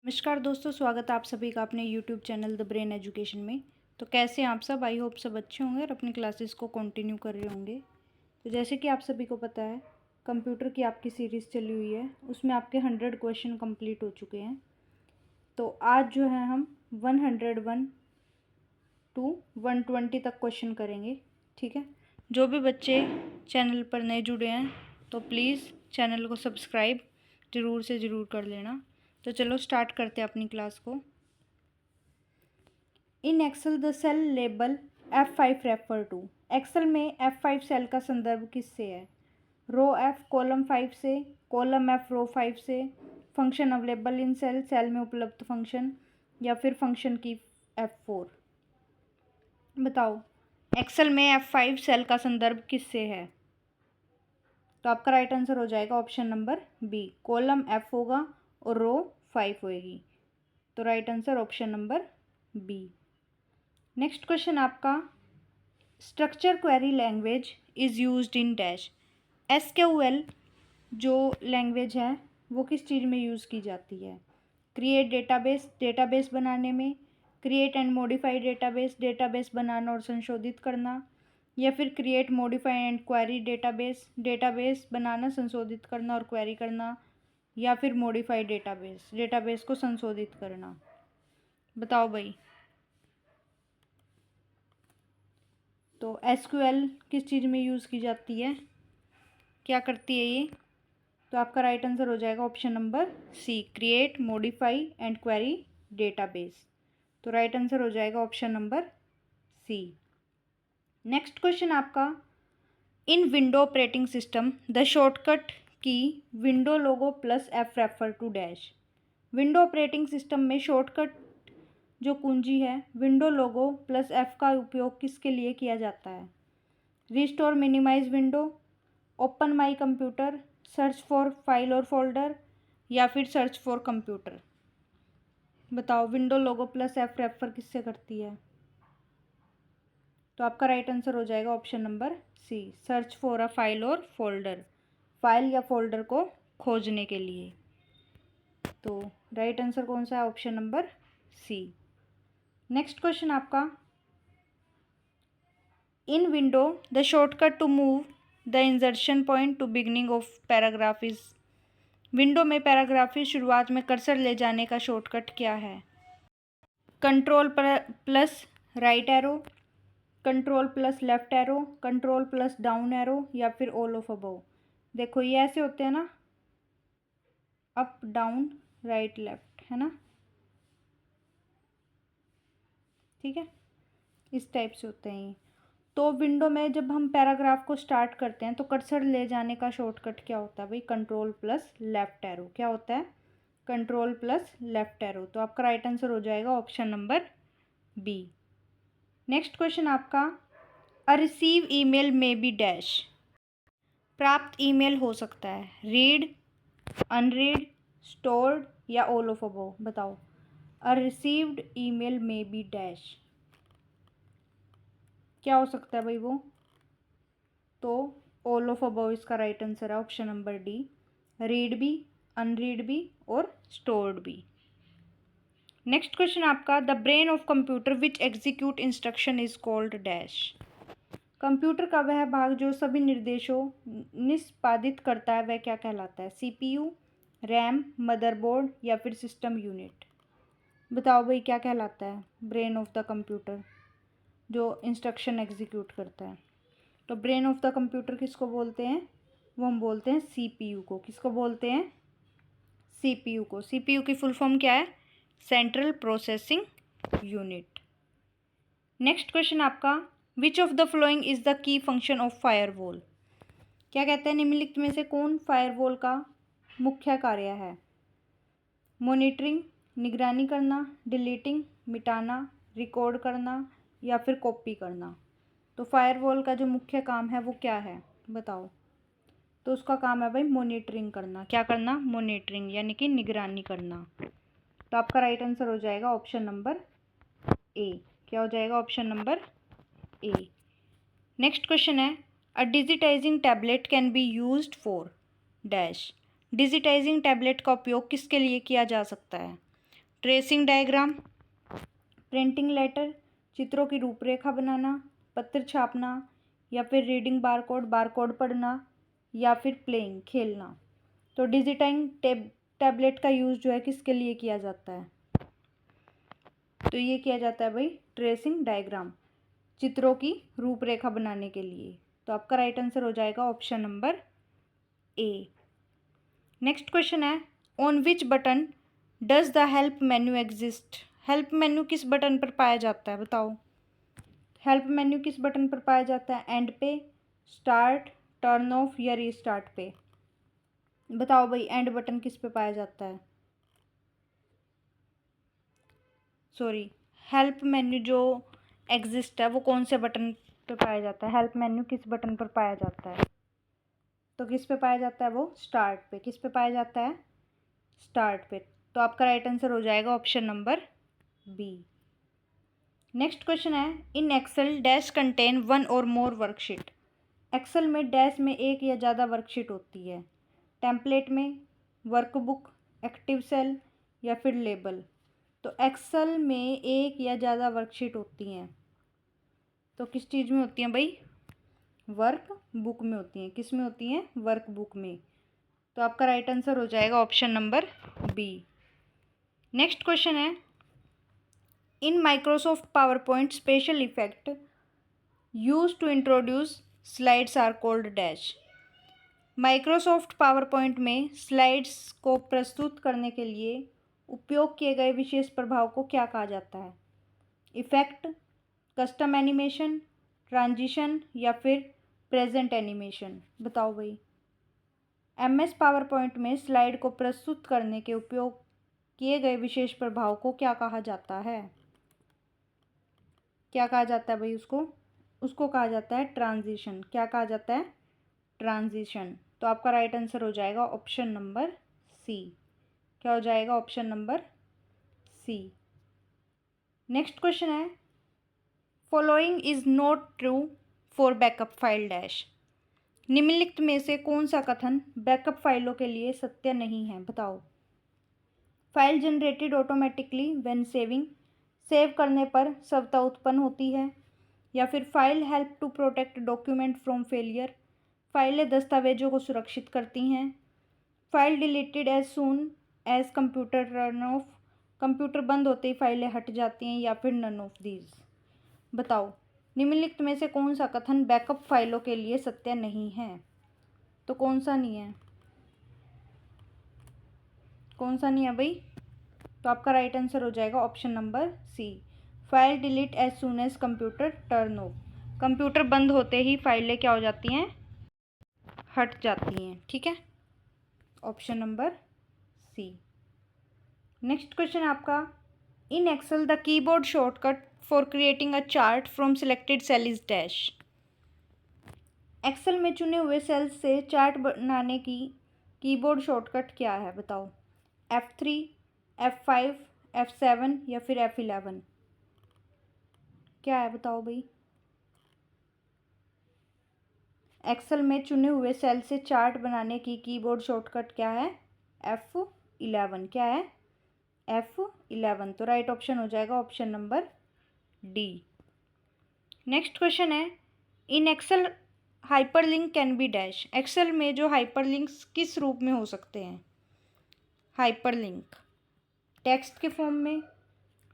नमस्कार दोस्तों, स्वागत है आप सभी का अपने YouTube channel the brain education में। तो कैसे हैं आप सब? आई होप सब अच्छे होंगे और अपनी क्लासेस को कंटिन्यू कर रहे होंगे। तो जैसे कि आप सभी को पता है, कंप्यूटर की आपकी सीरीज़ चली हुई है, उसमें आपके 100 क्वेश्चन कंप्लीट हो चुके हैं। तो आज जो है हम 101 टू 120 तक क्वेश्चन करेंगे, ठीक है। जो भी बच्चे चैनल पर नए जुड़े हैं तो प्लीज़ चैनल को सब्सक्राइब ज़रूर से ज़रूर कर लेना। तो चलो स्टार्ट करते हैं अपनी क्लास को। In Excel the cell label F5 refer to. Excel में F5 सेल का संदर्भ किससे है? रो F कॉलम 5 से, कॉलम F रो 5 से, function available in cell, cell में उपलब्ध फंक्शन, या फिर फंक्शन की F4। बताओ, एक्सेल में F5 सेल का संदर्भ किससे है? तो आपका राइट आंसर हो जाएगा option number B, column F होगा और रो 5 होएगी। तो right answer option number B. Next question आपका, structure query language is used in dash. SQL जो लैंग्वेज है वो किस चीज़ में यूज़ की जाती है? क्रिएट डेटाबेस, डेटाबेस बनाने में, create and modify database, database बनाना और संशोधित करना, या फिर create modify and query database, database बनाना, संशोधित करना और क्वेरी करना, या फिर मॉडिफाई डेटाबेस, डेटाबेस को संशोधित करना। बताओ भाई। तो SQL किस चीज़ में यूज़ की जाती है, क्या करती है ये? तो आपका राइट आंसर हो जाएगा option number C, create modify and query database. तो राइट आंसर हो जाएगा option number C. Next question आपका, in window operating system the shortcut key window logo plus F refer to dash. Window operating system में shortcut जो कुंजी है window logo plus F का उपयोग किसके लिए किया जाता है? Restore minimise window, open my computer, search for file और फोल्डर, या फिर सर्च फॉर कंप्यूटर। बताओ, window logo plus F refer किससे करती है? तो आपका राइट आंसर हो जाएगा option number C, search for a file और फोल्डर, फाइल या फोल्डर को खोजने के लिए। तो राइट आंसर कौन सा है? Option number C. Next question आपका, in window the shortcut to move the insertion point to beginning of paragraph is. Window में पैराग्राफ की शुरुआत में कर्सर ले जाने का शॉर्टकट क्या है? Control plus right arrow, control plus left arrow, control plus down arrow, या फिर ऑल ऑफ अबव। देखो ये ऐसे होते हैं ना, अप डाउन राइट लेफ्ट, है ना, ठीक है, इस टाइप से होते हैं ये। तो विंडो में जब हम पैराग्राफ को स्टार्ट करते हैं तो कर्सर ले जाने का शॉर्टकट क्या होता है भाई? Control plus left arrow. क्या होता है? Control plus left arrow. तो आपका राइट आंसर हो जाएगा option number B. Next question आपका, अ रिसीव ईमेल में बी डैश। प्राप्त ईमेल हो सकता है रीड, अनरीड, स्टोर्ड, या ऑल ऑफ अबव। बताओ, अ रिसीव्ड ईमेल में बी डैश, क्या हो सकता है भाई वो? तो ऑल ऑफ अबव इसका राइट आंसर है, ऑप्शन नंबर डी, रीड भी, अनरीड भी और स्टोर्ड भी। नेक्स्ट क्वेश्चन आपका, the brain of computer which execute instruction is called dash. Computer का वह भाग जो सभी निर्देशों निष्पादित करता है वह क्या कहलाता है? CPU, रैम, मदरबोर्ड, या फिर सिस्टम यूनिट। बताओ भाई, क्या कहलाता है ब्रेन ऑफ द कंप्यूटर जो इंस्ट्रक्शन एग्जीक्यूट करता है? तो ब्रेन ऑफ द कंप्यूटर किसको बोलते हैं? वो हम बोलते हैं CPU को। किसको बोलते हैं? CPU को। CPU की फुल फॉर्म क्या है? Central processing unit. Next question आपका, which of the following is the key function of firewall. क्या कहते हैं, निम्नलिखित में से कौन फायरवॉल का मुख्य कार्य है? मॉनिटरिंग, निगरानी करना, डिलीटिंग मिटाना, रिकॉर्ड करना, या फिर कॉपी करना। तो फायरवॉल का जो मुख्य काम है वो क्या है? बताओ। तो उसका काम है भाई मॉनिटरिंग करना। क्या करना? मॉनिटरिंग, यानी कि निगरानी करना। तो आपका राइट आंसर हो जाएगा ऑप्शन नंबर ए। क्या हो जाएगा? Option number A. Next question है, a digitizing tablet can be used for dash. Digitizing tablet का उपयोग किसके लिए किया जा सकता है? ट्रेसिंग डायग्राम, प्रिंटिंग लेटर, चित्रों की रूपरेखा बनाना, पत्र छापना, या फिर रीडिंग बारकोड, बारकोड पढ़ना, या फिर प्लेइंग, खेलना। तो डिजिटाइंग टैबलेट का यूज़ जो है किसके लिए किया जाता है? तो ये किया जाता है भाई ट्रेसिंग डायग्राम, चित्रों की रूपरेखा बनाने के लिए। तो आपका राइट आंसर हो जाएगा option number A. Next question है, on which button does the help menu exist? Help menu किस बटन पर पाया जाता है बताओ? हेल्प मेन्यू किस बटन पर पाया जाता है? एंड पे, स्टार्ट, टर्न ऑफ, या रीस्टार्ट पे? बताओ भाई, एंड बटन किस पे पाया जाता है? सॉरी, हेल्प मेन्यू जो एग्जिस्ट है वो कौन से बटन पे पाया जाता है? हेल्प मेन्यू किस बटन पर पाया जाता है? तो किस पे पाया जाता है वो? स्टार्ट पे। किस पे पाया जाता है? स्टार्ट पे। तो आपका राइट आंसर हो जाएगा option number B. Next question है, in Excel dash contain one or more worksheet? Excel में डैश में एक या ज़्यादा वर्कशीट होती है, टेम्पलेट में, वर्कबुक, एक्टिव सेल, या फिर लेबल? तो एक्सेल में एक या ज़्यादा वर्कशीट होती हैं, तो किस चीज़ में होती हैं भाई? वर्क बुक में होती हैं। किस में होती हैं? वर्क बुक में। तो आपका राइट आंसर हो जाएगा option number B. Next question है, in Microsoft PowerPoint special effect use to introduce slides are called dash? Microsoft PowerPoint में स्लाइड्स को प्रस्तुत करने के लिए उपयोग किए गए विशेष प्रभाव को क्या कहा जाता है? इफेक्ट, कस्टम एनिमेशन, ट्रांजिशन, या फिर प्रेजेंट एनिमेशन? बताओ भाई, MS पावर पॉइंट में स्लाइड को प्रस्तुत करने के उपयोग किए गए विशेष प्रभाव को क्या कहा जाता है? क्या कहा जाता है भाई उसको? उसको कहा जाता है ट्रांजिशन। क्या कहा जाता है? ट्रांजिशन। तो आपका राइट आंसर हो जाएगा ऑप्शन नंबर सी। क्या हो जाएगा? Option number C. Next question है, following is not true for backup file dash? निम्नलिखित में से कौन सा कथन बैकअप फाइलों के लिए सत्य नहीं है? बताओ। File generated automatically when saving, save करने पर स्वतः उत्पन्न होती है, या फिर file help to protect document from failure, फाइलें दस्तावेजों को सुरक्षित करती हैं, file deleted as soon as computer turn off, computer बंद होते ही फाइलें हट जाती हैं, या फिर नन ऑफ दीज? बताओ, निम्नलिखित में से कौन सा कथन बैकअप फाइलों के लिए सत्य नहीं है? तो कौन सा नहीं है? कौन सा नहीं है भाई? तो आपका राइट आंसर हो जाएगा option number C, file delete as soon as computer turn off. Computer बंद होते ही फाइलें क्या हो जाती हैं? हट जाती हैं। ठीक है, option number C. Next question आपका, in Excel the keyboard shortcut for creating a chart from selected cell is dash? Excel में चुने हुए सेल्स से चार्ट बनाने की कीबोर्ड शॉर्टकट क्या है? बताओ। F3, F5, F7, या फिर F11? क्या है बताओ भाई? एक्सेल में चुने हुए सेल से चार्ट बनाने की कीबोर्ड शॉर्टकट क्या है? F11। क्या है? F11। तो राइट ऑप्शन हो जाएगा option number D. Next question है, in Excel hyperlink can be dash? Excel में जो हाइपरलिंक्स किस रूप में हो सकते हैं? हाइपरलिंक टेक्स्ट के फॉर्म में,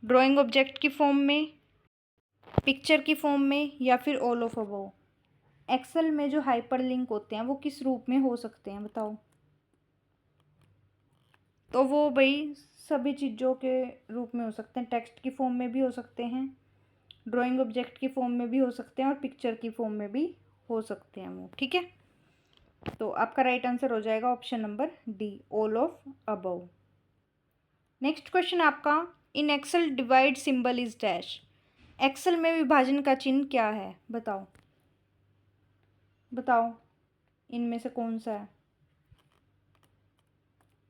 ड्राइंग ऑब्जेक्ट की फॉर्म में, पिक्चर की फॉर्म में, या फिर ऑल ऑफ अबव? एक्सेल में जो हाइपरलिंक होते हैं वो किस रूप में हो सकते हैं? बताओ। तो वो भाई सभी चीज़ों के रूप में हो सकते हैं। टेक्स्ट की फॉर्म में भी हो सकते हैं, ड्राइंग ऑब्जेक्ट की फॉर्म में भी हो सकते हैं, और पिक्चर की फॉर्म में भी हो सकते हैं वो। ठीक है, तो आपका राइट आंसर हो जाएगा option number D, all of above. Next question आपका, in Excel divide symbol is dash? Excel में विभाजन का चिन्ह क्या है? बताओ। बताओ, इनमें से कौन सा है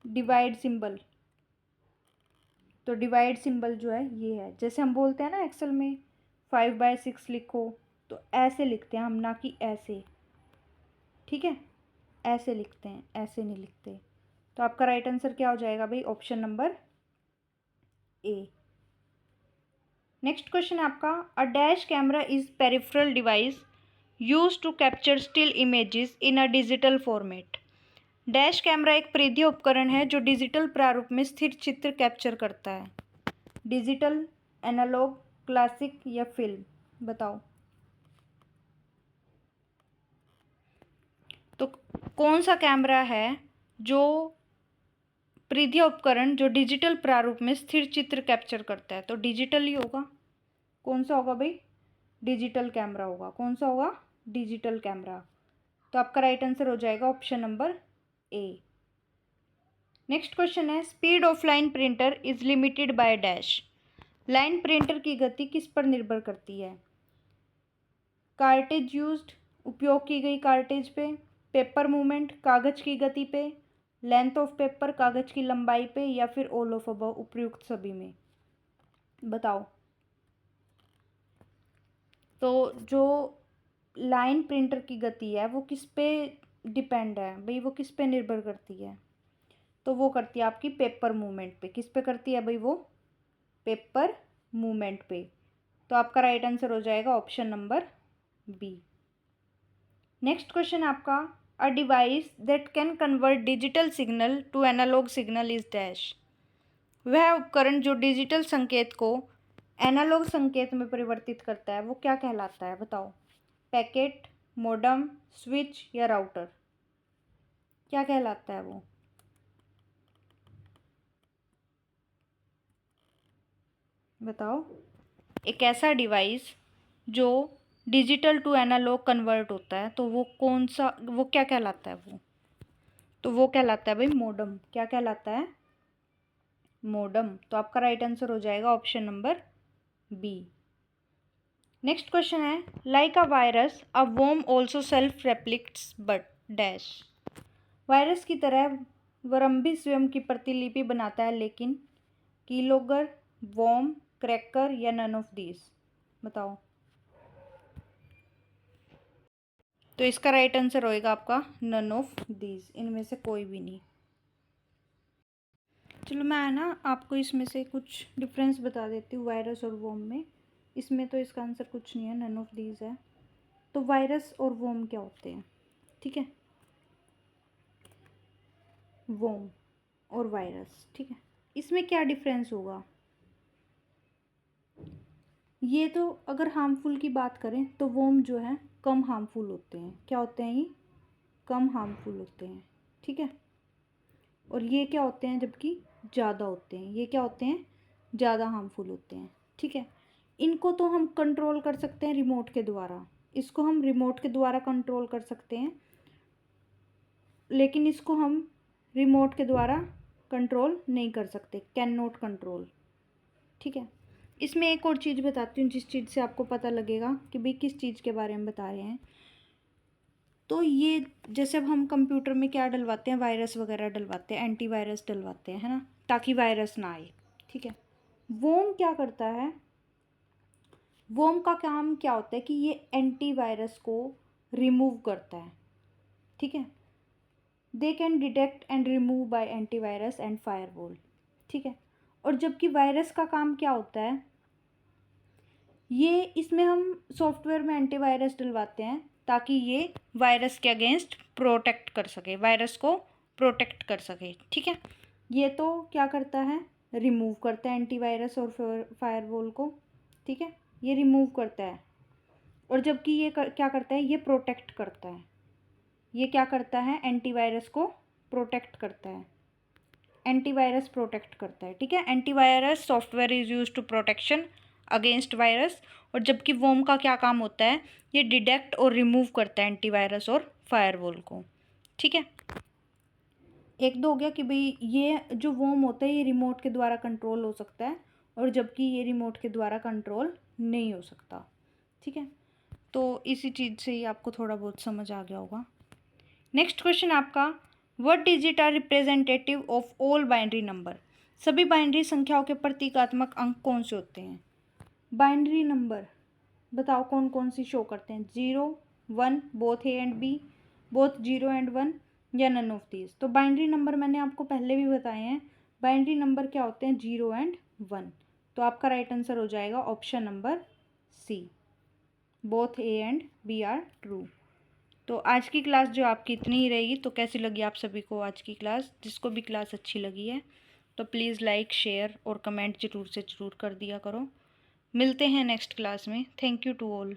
डिवाइड सिंबल? तो डिवाइड सिंबल जो है ये है, जैसे हम बोलते हैं ना एक्सेल में 5/6 लिखो, तो ऐसे लिखते हैं हम, ना कि ऐसे। ठीक है, ऐसे लिखते हैं, ऐसे नहीं लिखते। तो आपका राइट आंसर क्या हो जाएगा भाई? Option number A. Next question है आपका, a dash camera is peripheral device use to capture still images in a digital format. Dash camera एक परिधीय उपकरण है जो डिजिटल प्रारूप में स्थिर चित्र कैप्चर करता है। डिजिटल, एनालॉग, क्लासिक या फिल्म, बताओ। तो कौन सा कैमरा है जो परिधीय उपकरण जो डिजिटल प्रारूप में स्थिर चित्र कैप्चर करता है? तो डिजिटल ही होगा। कौन सा होगा भाई? डिजिटल कैमरा होगा। कौन सा होगा? Digital camera. तो आपका राइट आंसर हो जाएगा option number A. Next question है, speed of line printer is limited by dash. Line printer की गति किस पर निर्भर करती है? कार्टेज यूज्ड, उपयोग की गई कार्टेज पे, पेपर मूवमेंट, कागज की गति पे, लेंथ ऑफ पेपर, कागज की लंबाई पे, या फिर ऑल ऑफ अबव, उपयुक्त सभी में, बताओ। तो जो लाइन प्रिंटर की गति है वो किस पे डिपेंड है भाई? वो किस पे निर्भर करती है? तो वो करती है आपकी पेपर मूवमेंट पे। किस पे करती है भाई? वो पेपर मूवमेंट पे। तो आपका राइट आंसर हो जाएगा option number B. Next question आपका, a device that can convert digital signal to analog signal is dash. वह उपकरण जो डिजिटल संकेत को एनालॉग संकेत में परिवर्तित करता है वो क्या कहलाता है? बताओ। पैकेट, मोडम, स्विच या राउटर, क्या कहलाता है वो? बताओ। एक ऐसा डिवाइस जो डिजिटल टू एनालॉग कन्वर्ट होता है तो वो कौन सा, वो क्या कहलाता है वो? तो वो कहलाता है भाई मोडम। क्या कहलाता है? मोडम। तो आपका राइट आंसर हो जाएगा option number B. Next question है, like a virus a worm also self replicates but dash. Virus की तरह वर्म भी स्वयं की प्रतिलिपि बनाता है लेकिन कीलोगर, वर्म, क्रैकर या नन ऑफ दीज, बताओ। तो इसका राइट आंसर होएगा आपका नन ऑफ दीज, इनमें से कोई भी नहीं। चलो मैं ना आपको इसमें से कुछ डिफरेंस बता देती हूँ वायरस और वोम में। इसमें तो इसका आंसर कुछ नहीं है, नन ऑफ दीज है। तो वायरस और वोम क्या होते हैं? ठीक है, वोम और वायरस, ठीक है। इसमें क्या डिफरेंस होगा? ये तो अगर हार्मफुल की बात करें तो वोम जो है कम हार्मफुल होते हैं। क्या होते हैं ये? कम हार्मफुल होते हैं, ठीक है। और ये क्या होते हैं? जबकि ज़्यादा होते हैं। ये क्या होते हैं? ज़्यादा हार्मफुल होते हैं, ठीक है। इनको तो हम कंट्रोल कर सकते हैं रिमोट के द्वारा। इसको हम रिमोट के द्वारा कंट्रोल कर सकते हैं, लेकिन इसको हम रिमोट के द्वारा कंट्रोल नहीं कर सकते, कैन नॉट कंट्रोल, ठीक है। इसमें एक और चीज़ बताती हूँ जिस चीज़ से आपको पता लगेगा कि भाई किस चीज़ के बारे में बता रहे हैं। तो ये जैसे अब हम कंप्यूटर में क्या डलवाते हैं, वायरस वगैरह डलवाते हैं, एंटीवायरस डलवाते हैं, है ना, ताकि वायरस ना आए, ठीक है। वोम क्या करता है? वोम का काम क्या होता है कि ये एंटीवायरस को रिमूव करता है, ठीक है। They can detect and remove by antivirus and firewall, ठीक है। और जबकि वायरस का काम क्या होता है, ये इसमें हम सॉफ्टवेयर में एंटीवायरस डलवाते हैं ताकि ये वायरस के अगेंस्ट प्रोटेक्ट कर सके, वायरस को प्रोटेक्ट कर सके, ठीक है। ये तो क्या करता है? रिमूव करता है एंटीवायरस और फायरवॉल को, ठीक है, ये रिमूव करता है। और जबकि ये क्या करता है? ये प्रोटेक्ट करता है। ये क्या करता है? एंटीवायरस को प्रोटेक्ट करता है। एंटीवायरस प्रोटेक्ट करता है, ठीक है। Antivirus software is use to protection against virus. और जबकि वोम का क्या काम होता है? ये डिटेक्ट और रिमूव करता है एंटीवायरस और फायरवॉल को, ठीक है। एक दो हो गया कि भाई ये जो वोम होता है ये रिमोट के द्वारा कंट्रोल हो सकता है, और जबकि ये रिमोट के द्वारा कंट्रोल नहीं हो सकता, ठीक है। तो इसी चीज़ से ही आपको थोड़ा बहुत समझ आ गया होगा। नेक्स्ट क्वेश्चन आपका, what digit are representative of all binary number. सभी बाइनरी संख्याओं के प्रतीकात्मक अंक कौन से होते हैं? बाइनरी नंबर बताओ कौन कौन सी शो करते हैं? 0, 1, both A and B, both 0 and 1, या नन ऑफ दीज। तो बाइनरी नंबर मैंने आपको पहले भी बताए हैं। बाइनरी नंबर क्या होते हैं? 0 एंड 1। तो आपका राइट आंसर हो जाएगा option number C, both A and B are true. तो आज की क्लास जो आपकी इतनी ही रहेगी। तो कैसी लगी आप सभी को आज की क्लास? जिसको भी क्लास अच्छी लगी है तो प्लीज़ लाइक, शेयर और कमेंट ज़रूर से ज़रूर कर दिया करो। मिलते हैं नेक्स्ट क्लास में। Thank you to all.